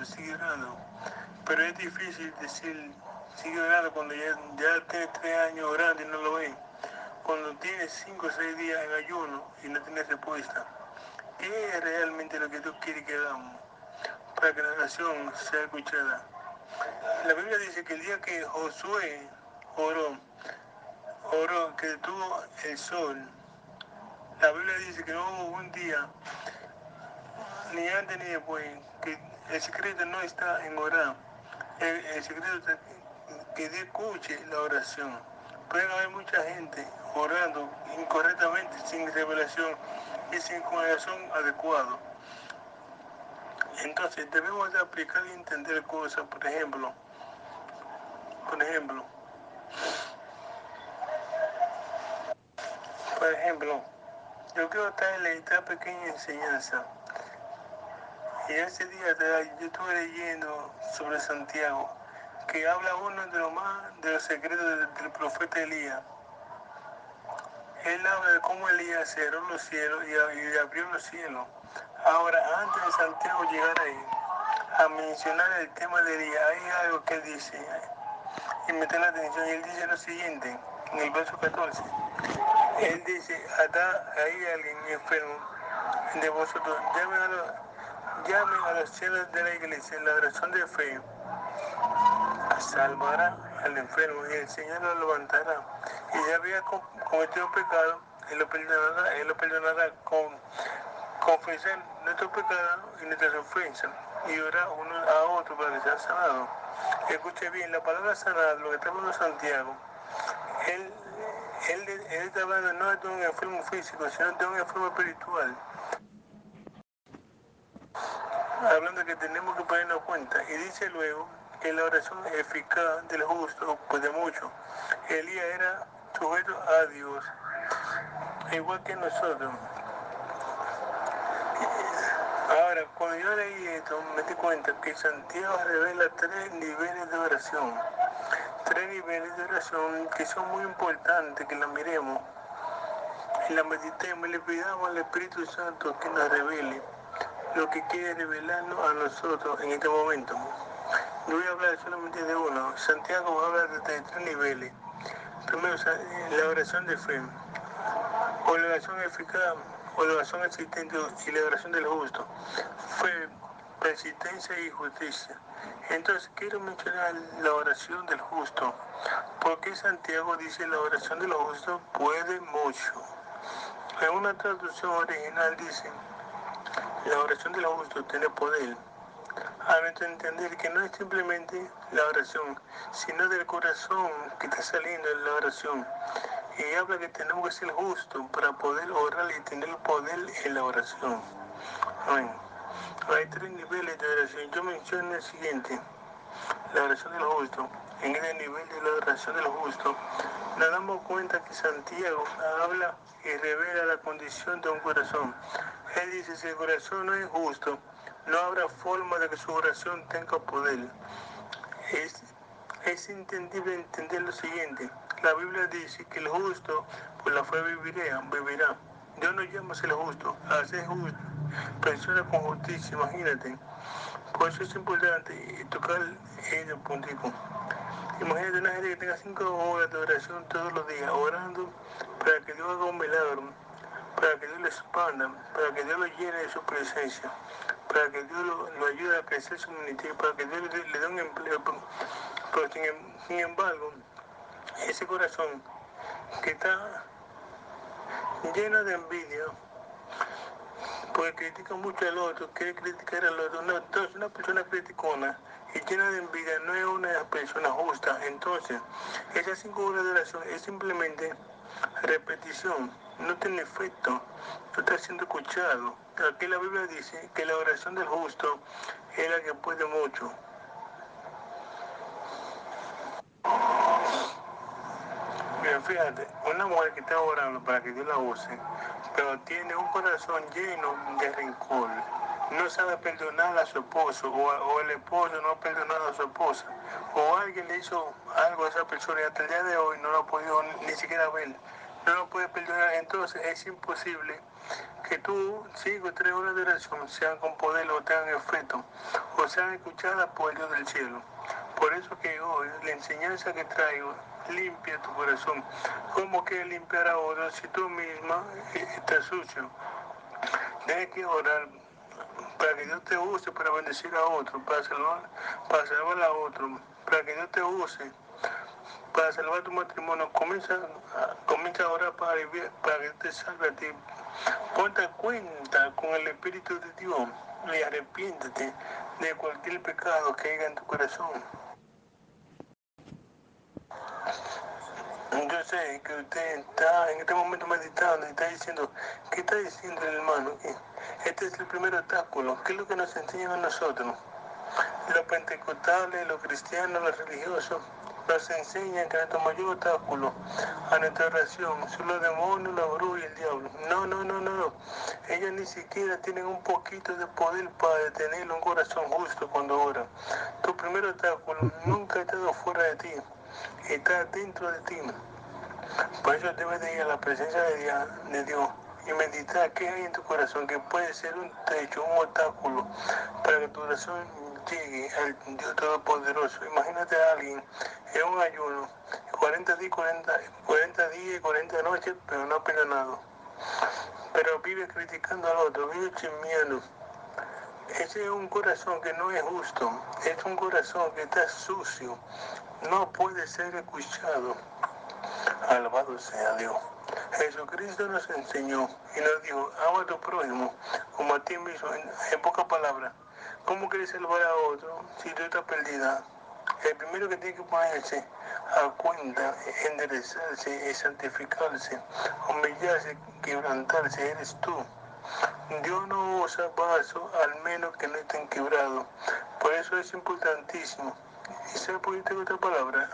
sigue orando. Pero es difícil decir, sigue orando cuando ya tiene 3 años orando y no lo ve. Cuando tiene 5 o 6 días en ayuno y no tiene respuesta. ¿Qué es realmente lo que Dios quiere que hagamos para que la oración sea escuchada? La Biblia dice que el día que Josué oró que detuvo el sol, la Biblia dice que no hubo un día, ni antes ni después, que el secreto no está en orar. El secreto está que Dios escuche la oración. Puede haber mucha gente orando incorrectamente, sin revelación y sin corazón adecuado. Entonces debemos de aplicar y entender cosas, por ejemplo, yo quiero traerle esta pequeña enseñanza. Y ese día yo estuve leyendo sobre Santiago, que habla uno de los secretos del profeta Elías. Él habla de cómo Elías cerró los cielos y abrió los cielos. Ahora, antes de Santiago llegar ahí, a mencionar el tema de Elías, hay algo que él dice, y meter la atención, y él dice lo siguiente, en el verso 14. Él dice, acá hay alguien enfermo de vosotros, llamen a los cielos de la iglesia, la oración de fe salvará al enfermo y el Señor lo levantará. Y si había cometido pecado, Él lo perdonará confesar nuestros pecados y nuestras ofensas y orar uno a otro para que sea sanado. Escuche bien, la palabra sanado, lo que está hablando Santiago, él está hablando no de un enfermo físico, sino de un enfermo espiritual. Hablando de que tenemos que ponernos cuenta. Y dice luego que la oración eficaz del justo puede mucho. Elías era sujeto a Dios, igual que nosotros. Ahora, cuando yo leí esto, me di cuenta que Santiago revela 3 niveles de oración. 3 niveles de oración que son muy importantes, que la miremos y la meditemos y le pidamos al Espíritu Santo que nos revele lo que quiere revelarnos a nosotros en este momento. No voy a hablar solamente de uno. Santiago habla de 3 niveles. Primero, la oración de fe, o la oración eficaz, o la oración existente y la oración del justo. Fe, persistencia y justicia. Entonces quiero mencionar la oración del justo, porque Santiago dice la oración del justo puede mucho. En una traducción original dice, la oración del justo tiene poder. A nuestro entender que no es simplemente la oración, sino del corazón que está saliendo en la oración. Y habla que tenemos que ser justos para poder orar y tener poder en la oración. Amén. Hay 3 niveles de oración. Yo menciono el siguiente, la oración del justo. En este nivel de la oración del justo, nos damos cuenta que Santiago habla y revela la condición de un corazón. Él dice, si el corazón no es justo, no habrá forma de que su oración tenga poder. Es entendible entender lo siguiente. La Biblia dice que el justo por la fe vivirá. Dios nos llama a ser justo, a ser justo, personas con justicia, imagínate. Por eso es importante tocar el puntico. Imagínate una gente que tenga 5 horas de oración todos los días, orando para que Dios haga un milagro, para que Dios le expanda, para que Dios lo llene de su presencia, para que Dios lo ayude a crecer su ministerio, para que Dios le dé un empleo. Pero sin embargo, ese corazón que está lleno de envidia, porque critica mucho al otro, quiere criticar al otro. No, entonces una persona criticona y llena de envidia no es una persona justa. Entonces, esas 5 horas de oración es simplemente repetición, no tiene efecto, no está siendo escuchado. Aquí la Biblia dice que la oración del justo es la que puede mucho. Mira, fíjate, una mujer que está orando para que Dios la use, pero tiene un corazón lleno de rencor, no sabe perdonar a su esposo, o el esposo no ha perdonado a su esposa, o alguien le hizo algo a esa persona y hasta el día de hoy no lo ha podido ni siquiera ver, no lo puede perdonar, entonces es imposible Que tú 5 o 3 horas de oración sean con poder o tengan efecto, o sean escuchadas por el Dios del cielo. Por eso que hoy la enseñanza que traigo limpia tu corazón. ¿Cómo que limpiar a otros si tú misma estás sucio? Tienes que orar para que Dios te use para bendecir a otro, para salvar a otro, para que Dios te use para salvar tu matrimonio. Comienza a orar para que te salve a ti. Ponte cuenta con el Espíritu de Dios y arrepiéntete de cualquier pecado que haya en tu corazón. Yo sé que usted está en este momento meditando y está diciendo, ¿qué está diciendo el hermano? Este es el primer obstáculo. ¿Qué es lo que nos enseñan a nosotros? Los pentecostales, los cristianos, los religiosos, nos enseñan que nuestro mayor obstáculo a nuestra oración son los demonios, la bruja y el diablo. No, no, no, no, no. Ellos ni siquiera tienen un poquito de poder para detener un corazón justo cuando oran. Tu primer obstáculo nunca ha estado fuera de ti, está dentro de ti. Por eso debes de ir a la presencia de Dios y meditar qué hay en tu corazón que puede ser un techo, un obstáculo para que tu oración llegue al Dios Todopoderoso. Imagínate a alguien en un ayuno, 40 días y 40 noches, pero no ha perdonado. Pero vive criticando al otro, vive chismeando. Ese es un corazón que no es justo, es un corazón que está sucio, no puede ser escuchado. Alabado sea Dios. Jesucristo nos enseñó y nos dijo, ama a tu prójimo como a ti mismo. En pocas palabras, ¿cómo quieres salvar a otro si tú estás perdida? El primero que tiene que ponerse a cuenta, enderezarse, santificarse, humillarse, quebrantarse, eres tú. Dios no usa vasos al menos que no estén quebrados. Por eso es importantísimo. ¿Y sabe por qué tengo esta palabra?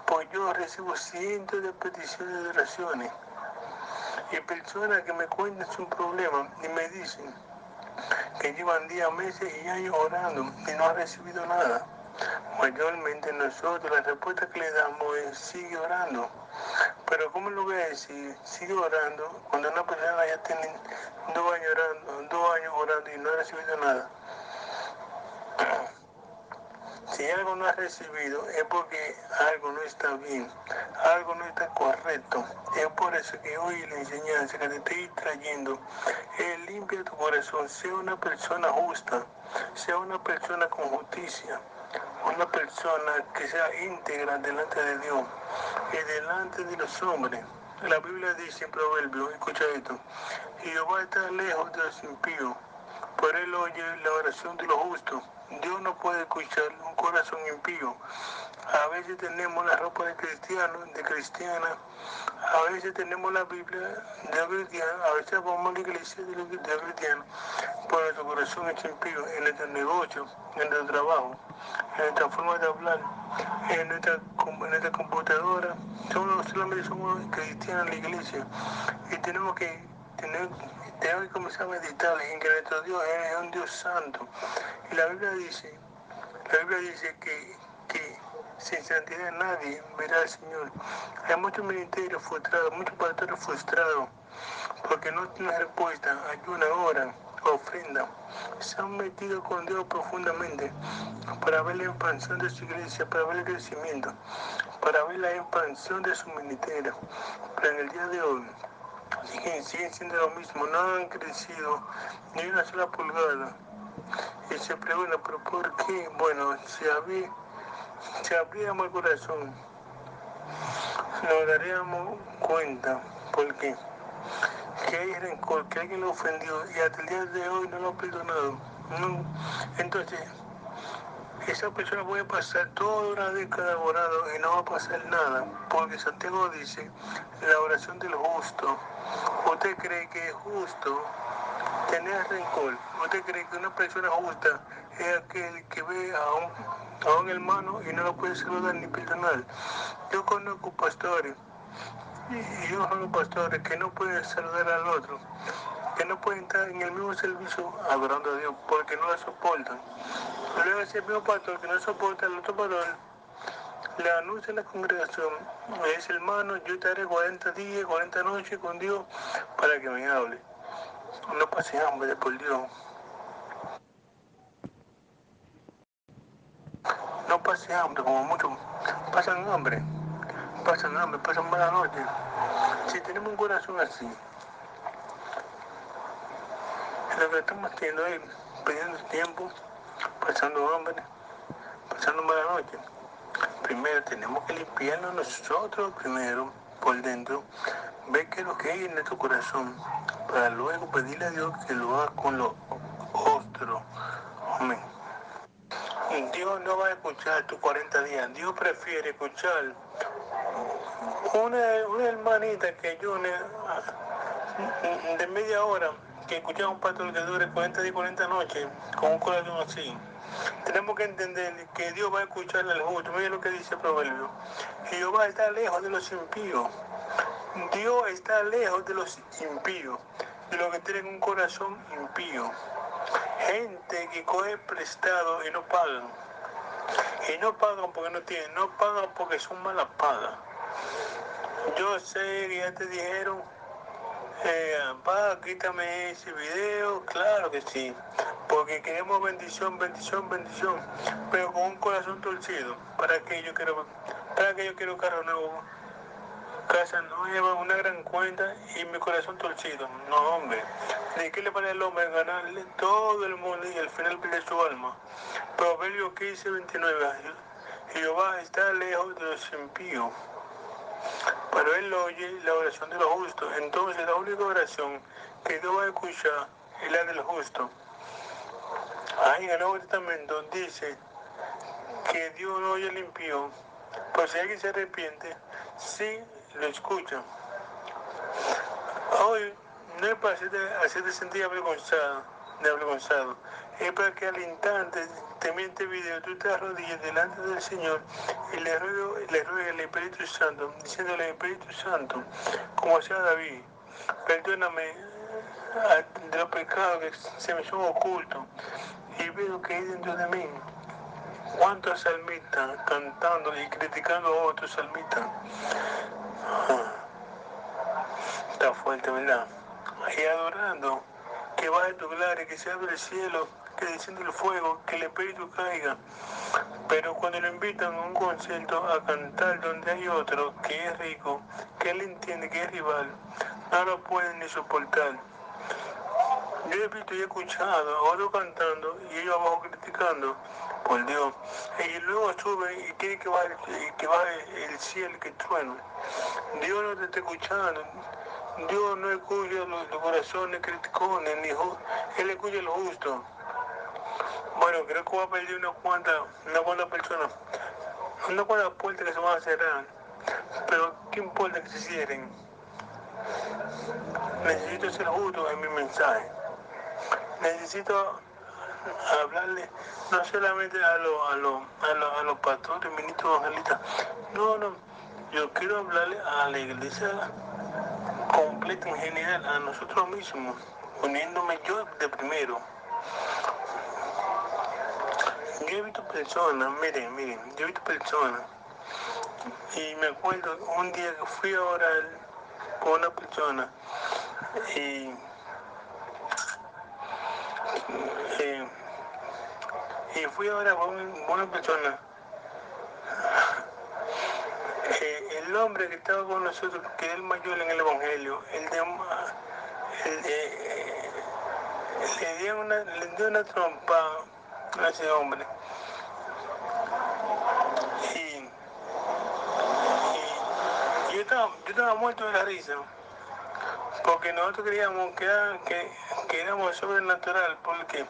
Pues yo recibo cientos de peticiones de oraciones y personas que me cuentan su problema y me dicen que llevan días, meses y años orando y no han recibido nada. Mayormente nosotros la respuesta que le damos es sigue orando. Pero ¿cómo lo voy a decir? Sigue orando cuando una persona ya tiene 2 años orando y no ha recibido nada. Si algo no has recibido es porque algo no está bien, algo no está correcto. Es por eso que hoy la enseñanza que te estoy trayendo es limpia tu corazón, sea una persona justa, sea una persona con justicia, una persona que sea íntegra delante de Dios y delante de los hombres. La Biblia dice en Proverbios, escucha esto, Jehová está lejos de los impíos, por él oye la oración de los justos. Dios no puede escuchar un corazón impío. A veces tenemos la ropa de cristiano, de cristiana, a veces tenemos la Biblia de cristiano, a veces vamos a la iglesia de cristiano, pero nuestro corazón es impío en nuestro negocio, en nuestro trabajo, en nuestra forma de hablar, en nuestra computadora. Solamente somos cristianos en la iglesia y tenemos que comenzar a meditar en que nuestro Dios es un Dios santo. Y la Biblia dice que sin santidad nadie verá al Señor. Hay muchos ministerios frustrados, muchos pastores frustrados, porque no tienen respuesta, ayunan, oran, ofrendan. Se han metido con Dios profundamente para ver la expansión de su iglesia, para ver el crecimiento, para ver la expansión de su ministerio. Pero en el día de hoy siguen siendo lo mismo, no han crecido ni una sola pulgada. Y se pregunta, ¿pero por qué? Bueno, si abríamos el corazón, nos daríamos cuenta. ¿Por qué? Que hay rencor, que alguien lo ofendió y hasta el día de hoy no lo ha perdonado. No. Entonces, esa persona puede pasar toda una década orando y no va a pasar nada, porque Santiago dice, la oración del justo. ¿Usted cree que es justo tener rencor? ¿Usted cree que una persona justa es aquel que ve a un hermano y no lo puede saludar ni perdonar? Yo conozco pastores y yo conozco pastores que no pueden saludar al otro, que no pueden estar en el mismo servicio adorando a Dios porque no lo soportan. Luego ese mismo pastor que no soporta al otro pastor le anuncia a la congregación, le dice, hermano, yo estaré 40 días, 40 noches con Dios para que me hable. No pases hambre, por Dios. No pases hambre, como muchos pasan hambre. Pasan hambre, pasan mala noche. Si tenemos un corazón así, lo que estamos haciendo es perdiendo tiempo, pasando hambre, pasando mala noche. Primero tenemos que limpiarnos nosotros primero por dentro, ver qué es lo que hay en nuestro corazón, para luego pedirle a Dios que lo haga con lo otro. Amén. Dios no va a escuchar tus 40 días, Dios prefiere escuchar una hermanita que yo de media hora, que escuchaba un pastor que dure 40 días y 40 noches, con un corazón así. Tenemos que entender que Dios va a escuchar al justo. Mira lo que dice el proverbio. Jehová está lejos de los impíos. Dios está lejos de los impíos, de los que tienen un corazón impío. Gente que coge prestado y no pagan. Y no pagan porque no tienen, no pagan porque son malas pagas. Yo sé que ya te dijeron, quítame ese video, claro que sí, porque queremos bendición, bendición, bendición, pero con un corazón torcido. Para que yo quiero carro nuevo, casa nueva, una gran cuenta y mi corazón torcido? No, hombre. ¿De qué le vale al hombre ganarle todo el mundo y al final perder su alma? Proverbios 15:29. Jehová está lejos de los impíos, pero él oye la oración de los justos. Entonces la única oración que Dios va a escuchar es la del justo. Ahí en el Nuevo Testamento dice que Dios no oye al impío, pero si alguien se arrepiente, sí lo escucha. Hoy no es para hacerte sentir avergonzado, es para que al instante te miente video, tú te arrodilles delante del Señor y le ruegues al Espíritu Santo, diciéndole al Espíritu Santo, como hacía David, perdóname de los pecados que se me son ocultos y veo que hay dentro de mí. ¿Cuántos salmistas cantando y criticando a otros salmistas? Está fuerte, ¿verdad? Y adorando, que baje tu gloria, que se abra el cielo, que descienda el fuego, que el espíritu caiga. Pero cuando lo invitan a un concierto a cantar donde hay otro que es rico, que él entiende que es rival, no lo pueden ni soportar. Yo he visto y he escuchado a otros cantando y ellos abajo criticando, por Dios. Y luego suben y quieren que baje el cielo, que truene. Dios no te está escuchando. Dios no escucha los corazones criticones, Él escucha lo justo. Bueno, creo que voy a perder una cuanta personas, una cuantas puertas que se van a cerrar. Pero, ¿qué importa que se cierren? Necesito ser justo en mi mensaje. Necesito hablarle no solamente a los pastores, ministros evangelistas. No, no. Yo quiero hablarle a la iglesia completa en general, a nosotros mismos, uniéndome yo de primero. Yo he visto personas, miren, yo he visto personas, y me acuerdo un día que fui a orar con una persona, y, eh, y fui a orar con una persona. El hombre que estaba con nosotros, que era el mayor en el Evangelio, le dio una trompa a ese hombre. Y, yo estaba muerto de la risa, porque nosotros creíamos que éramos sobrenatural, porque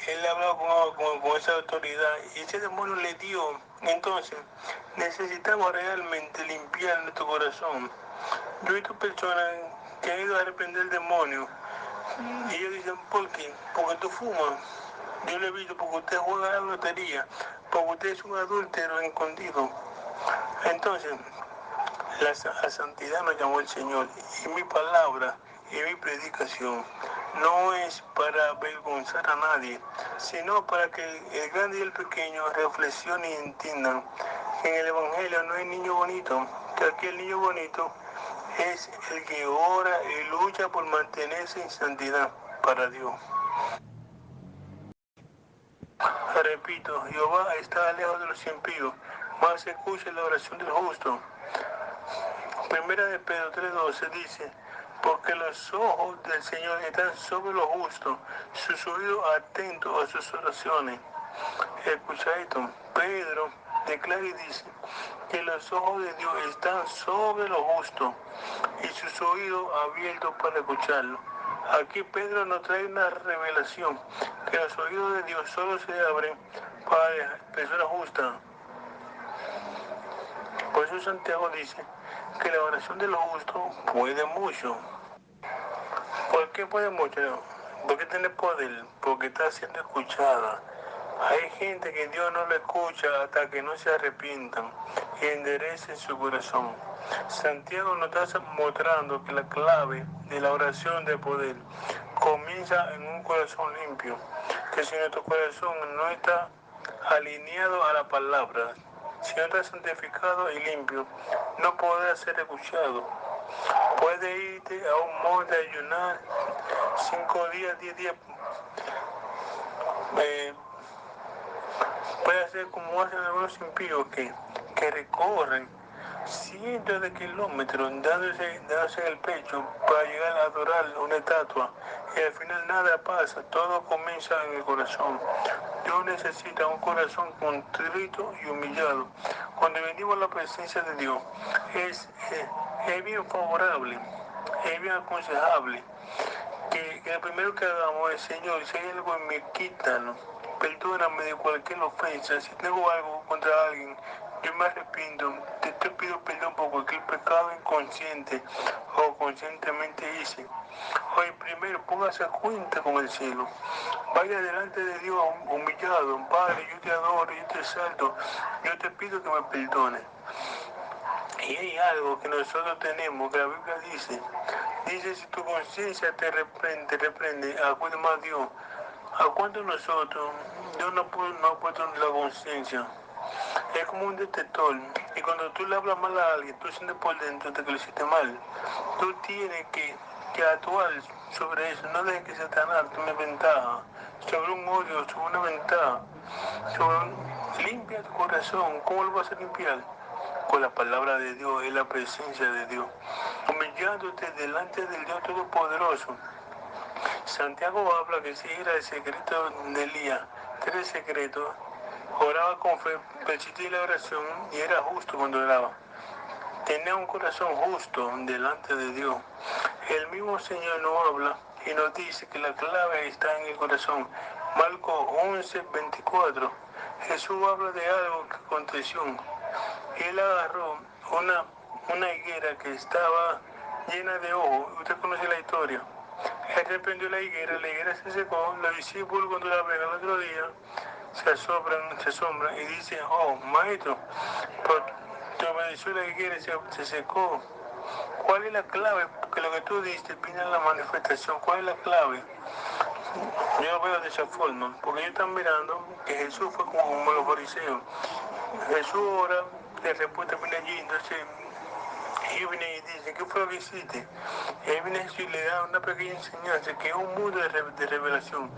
él hablaba con esa autoridad y ese demonio le dio. Entonces, necesitamos realmente limpiar nuestro corazón. Yo he visto personas que han ido a arrepentir del demonio y ellos dicen, ¿por qué? Porque tú fumas. Yo lo he visto porque usted juega a la lotería, porque usted es un adúltero escondido. Entonces, a santidad nos llamó el Señor y mi palabra y mi predicación no es para avergonzar a nadie, sino para que el grande y el pequeño reflexionen y entiendan que en el Evangelio no hay niño bonito, que aquí el niño bonito es el que ora y lucha por mantenerse en santidad para Dios. Repito, Jehová está lejos de los impíos, mas escucha la oración del justo. Primera de Pedro 3:12 dice, porque los ojos del Señor están sobre los justos, sus oídos atentos a sus oraciones. Escucha esto, Pedro declara y dice que los ojos de Dios están sobre los justos y sus oídos abiertos para escucharlo. Aquí Pedro nos trae una revelación, que los oídos de Dios solo se abren para personas justas. Por eso Santiago dice que la oración de los justos puede mucho. ¿Por qué puede mucho? Porque tiene poder, porque está siendo escuchada. Hay gente que Dios no le escucha hasta que no se arrepientan y enderecen su corazón. Santiago nos está mostrando que la clave de la oración de poder comienza en un corazón limpio, que si nuestro corazón no está alineado a la palabra, si no está santificado y limpio, no podrá ser escuchado. Puede irte a un monte a ayunar 5 días, 10 días. Puede hacer como hacen algunos impíos que recorren cientos de kilómetros dándose en el pecho para llegar a adorar una estatua y al final nada pasa, todo comienza en el corazón. Dios necesita un corazón contrito y humillado. Cuando venimos a la presencia de Dios es bien favorable, es bien aconsejable que lo primero que hagamos es, Señor, si hay algo en mí, quítalo. Perdóname de cualquier ofensa. Si tengo algo contra alguien, yo me arrepiento. Te pido perdón por cualquier pecado inconsciente o conscientemente hice. Hoy primero póngase a cuenta con el cielo. Vaya delante de Dios humillado. Padre, yo te adoro, yo te exalto. Yo te pido que me perdone. Y hay algo que nosotros tenemos, que la Biblia dice si tu conciencia te reprende, acude más a Dios. ¿A cuánto nosotros, Dios no ha puesto en la conciencia? Es como un detector. Y cuando tú le hablas mal a alguien, tú sientes por dentro de que lo hiciste mal. Tú tienes que actuar sobre eso. No dejes que Satanás tome ventaja sobre un odio, sobre una ventaja. Limpia tu corazón. ¿Cómo lo vas a limpiar? Con la palabra de Dios, en la presencia de Dios, humillándote delante del Dios Todopoderoso. Santiago habla que si era el secreto de Elías, 3 secretos, oraba con fe, persistía en la oración y era justo cuando oraba. Tenía un corazón justo delante de Dios. El mismo Señor nos habla y nos dice que la clave está en el corazón. Marcos 11:24. Jesús habla de algo que aconteció. Él agarró una higuera que estaba llena de ojos. Usted conoce la historia. Él reprendió la higuera se secó. Los discípulos cuando la ven el otro día se asombran y dicen, oh, maestro, pero te obedeció la higuera y se secó. ¿Cuál es la clave? Porque lo que tú diste viene en la manifestación. ¿Cuál es la clave? Yo lo veo de esa forma, porque ellos están mirando que Jesús fue como los fariseos. Jesús ora, la respuesta viene allí, entonces ellos vienen y dicen, ¿qué fue lo que hiciste? Él viene Jesús y le da una pequeña enseñanza, que es un mundo de revelación,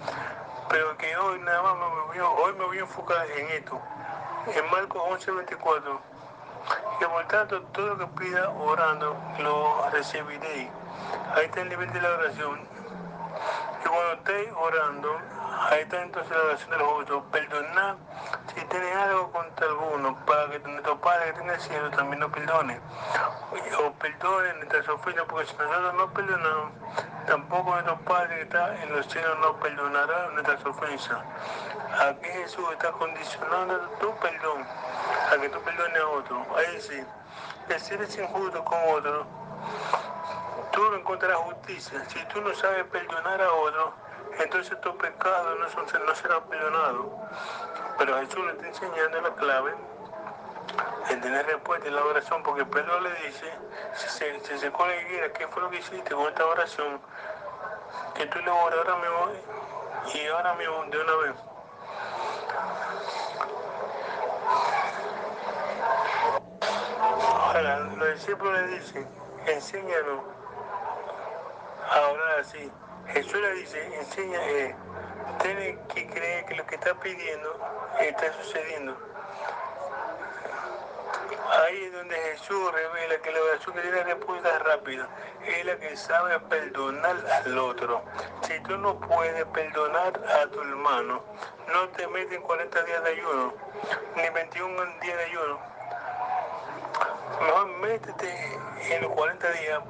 pero que hoy nada más hoy me voy a enfocar en esto. En Marcos 11:24, que por tanto todo lo que pida orando lo recibiréis. Ahí está el nivel de la oración. Y cuando estéis orando, ahí está entonces la oración de los justos. Perdonad si tienes algo contra alguno, para que nuestro Padre que está en el cielo también nos perdone. O perdone nuestras ofensas, porque si nosotros no perdonamos, tampoco nuestro Padre que está en los cielos nos perdonará nuestras ofensas. Aquí Jesús está condicionando tu perdón, a que tú perdones a otro. Ahí sí, que si eres injusto con otro, tú no encontrarás justicia. Si tú no sabes perdonar a otro, entonces tu pecado no será perdonado. Pero Jesús le está enseñando la clave en tener respuesta en la oración, porque Pedro le dice, si se secó la higuera, ¿qué fue lo que hiciste con esta oración? Que tú le oras ahora mismo y ahora mismo de una vez. Ahora, los discípulos le dicen, enséñanos a orar así. Jesús le dice, enseña, tiene que creer que lo que está pidiendo está sucediendo. Ahí es donde Jesús revela que la oración que tiene respuesta rápida es la que sabe perdonar al otro. Si tú no puedes perdonar a tu hermano, no te metes en 40 días de ayuno, ni 21 días de ayuno. Mejor métete en los 40 días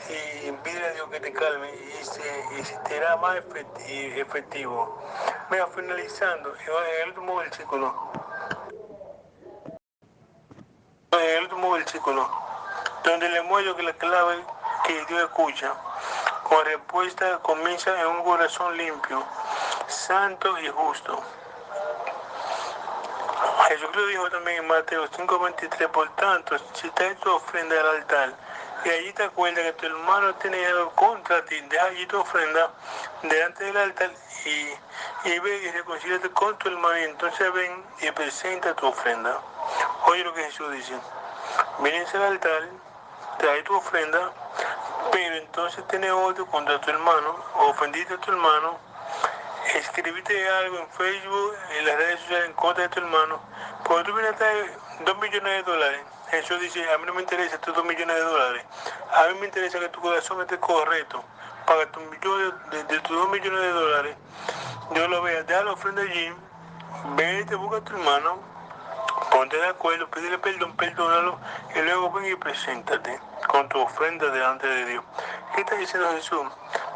y pide a Dios que te calme y se te hará más efectivo. Mira, finalizando, en el último versículo, donde le muestro que la clave que Dios escucha, con respuesta comienza en un corazón limpio, santo y justo. Jesucristo dijo también en Mateo 5:23, por tanto, si traes tu ofrenda al altar y allí te acuerdas que tu hermano tiene algo contra ti, deja allí tu ofrenda delante del altar y ve y reconcíliate con tu hermano y entonces ven y presenta tu ofrenda. Oye lo que Jesús dice, vienes al altar, trae tu ofrenda, pero entonces tienes odio contra tu hermano, ofendiste a tu hermano, escribiste algo en Facebook, en las redes sociales en contra de tu hermano, porque tú vienes a traer $2 millones. Jesús dice, a mí no me interesa tus $2 millones. A mí me interesa que tu corazón esté correcto. Para que de tus $2 millones, Dios lo vea, deja la ofrenda allí, vete, busca a tu hermano, ponte de acuerdo, pídele perdón, perdónalo, y luego ven y preséntate con tu ofrenda delante de Dios. ¿Qué está diciendo Jesús?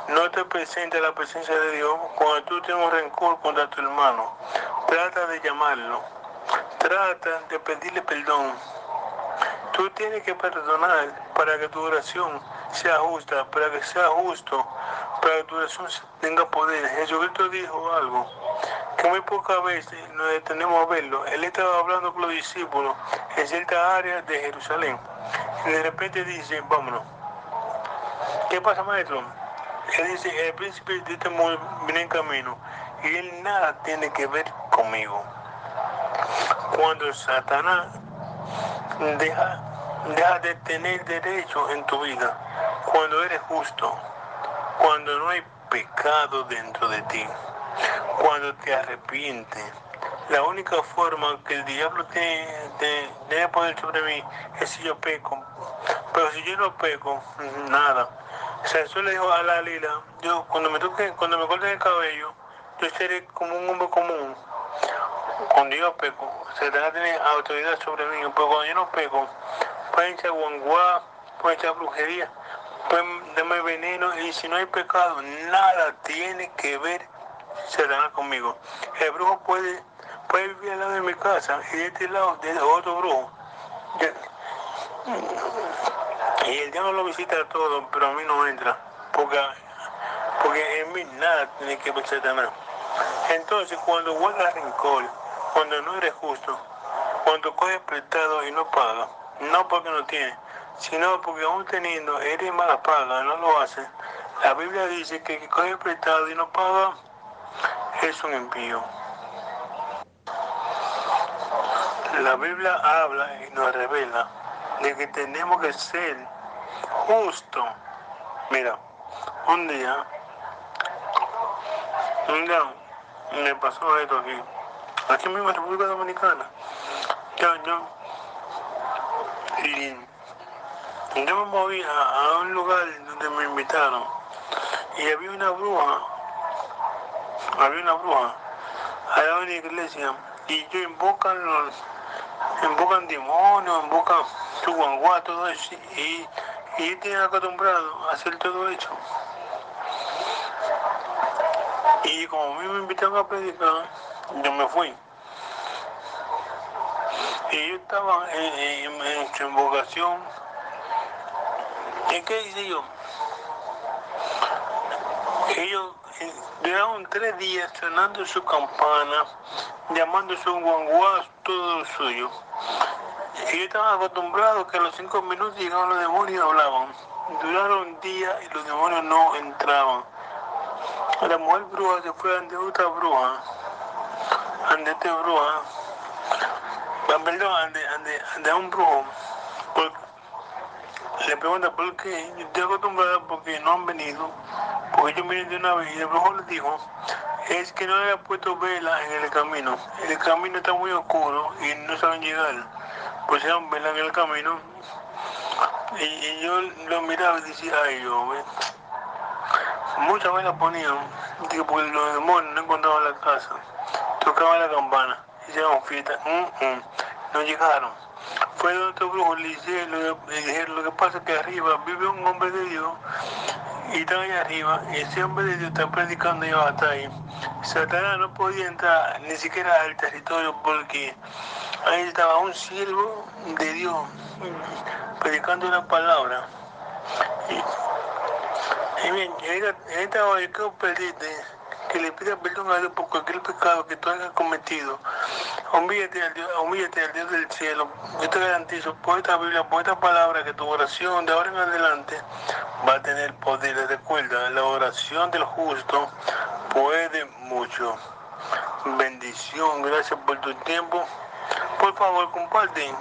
No te presentes a la presencia de Dios cuando tú tienes un rencor contra tu hermano. Trata de llamarlo. Trata de pedirle perdón. Tú tienes que perdonar para que tu oración sea justa, para que sea justo, para que tu oración tenga poder. Jesucristo dijo algo que muy pocas veces nos detenemos a verlo. Él estaba hablando con los discípulos en cierta área de Jerusalén. Y de repente dice, vámonos. ¿Qué pasa, maestro? Él dice, el príncipe de este mundo viene en camino y él nada tiene que ver conmigo. Cuando Satanás deja de tener derecho en tu vida, cuando eres justo, cuando no hay pecado dentro de ti, cuando te arrepientes, la única forma que el diablo tiene poder sobre mí es si yo peco. Pero si yo no peco, nada. Jesús le dijo a la Lila, yo cuando me corten el cabello, yo seré como un hombre común. Cuando yo peco, Satanás tiene autoridad sobre mí, pero cuando yo no peco, pueden echar guanguá, pueden echar brujería, pueden darme veneno, y si no hay pecado, nada tiene que ver Satanás conmigo. El brujo puede vivir al lado de mi casa y de este lado de otro brujo. Y el diablo lo visita a todos, pero a mí no entra, porque en mí nada tiene que ver Satanás. Entonces, cuando guardas rencor, cuando no eres justo, cuando coges prestado y no pagas, no porque no tienes, sino porque aún teniendo eres mala paga, no lo haces. La Biblia dice que el que coge prestado y no paga es un impío. La Biblia habla y nos revela de que tenemos que ser justos. Mira, un día me pasó esto aquí mismo en República Dominicana. Yo, y yo me moví a un lugar donde me invitaron y había una bruja allá en una iglesia y ellos invocan demonios, invocan su guanguá, todo eso, y ellos tienen acostumbrado a hacer todo eso. Y como a mí me invitaron a predicar, yo me fui. Y ellos estaban en su invocación. ¿Y qué hice yo? Ellos duraron 3 días sonando su campana, llamando su guanguá, todo lo suyo. Ellos estaban acostumbrados que a los 5 minutos llegaban los demonios y hablaban. Duraron un día y los demonios no entraban. La mujer bruja se fue ante otra bruja, ante esta bruja, perdón, ante un brujo. Le pregunta por qué. Yo estoy acostumbrada porque no han venido, porque ellos vienen de una vez. Y el brujo les dijo, es que no le ha puesto vela en el camino. El camino está muy oscuro y no saben llegar. Pusieron vela en el camino y yo lo miraba y decía, ay, hombre. Muchas veces la ponían, digo, porque los demonios no encontraban la casa. Tocaban la campana, hicieron fiesta, no llegaron. Fue donde otro brujo le dijeron, lo que pasa es que arriba vive un hombre de Dios y están allá arriba, y ese hombre de Dios está predicando y va hasta ahí. Satanás no podía entrar ni siquiera al territorio porque ahí estaba un siervo de Dios predicando la palabra. Y bien, en esta hora yo quiero pedirte que le pida perdón a Dios por cualquier pecado que tú hayas cometido. Humíllate al Dios del cielo. Yo te garantizo por esta Biblia, por esta palabra, que tu oración de ahora en adelante va a tener poder. Recuerda, la oración del justo puede mucho. Bendición, gracias por tu tiempo. Por favor, comparte.